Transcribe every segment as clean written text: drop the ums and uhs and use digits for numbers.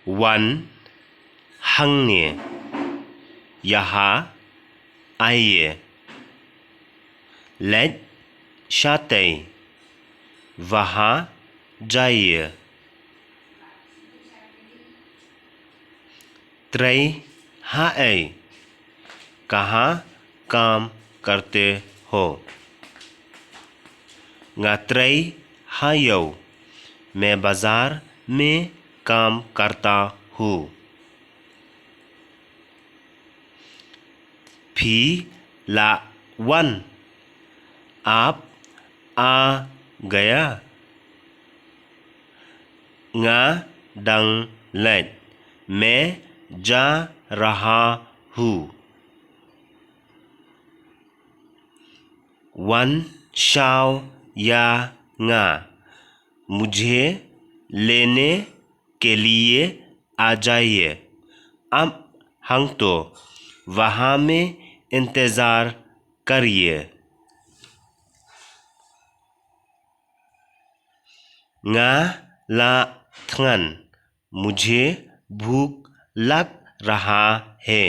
one हंगने यहाँ आइए late शाते वहाँ जाइए त्रय हाय कहाँ काम करते हो ngatrei hayo मैं बाजार में काम करता हूँ फी ला वन आप आ गया nga डंग लेट मैं जा रहा हूँ वन शाओ या nga मुझे लेने के लिए आ जाइए अब हम तो वहाँ में इंतज़ार करिए nga la थंगन मुझे भूख लग रहा है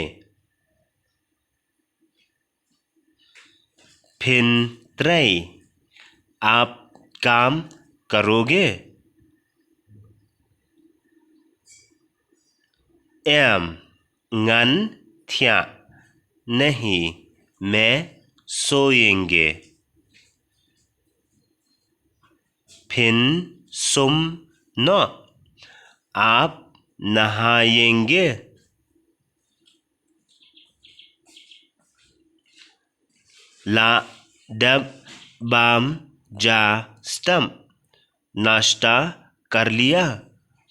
फिन त्रय आप काम करोगे एम ngन थ्या नहीं मैं सोएंगे फिन सुम न आप नहाएंगे ला डब बाम जा स्टम नाश्ता कर लिया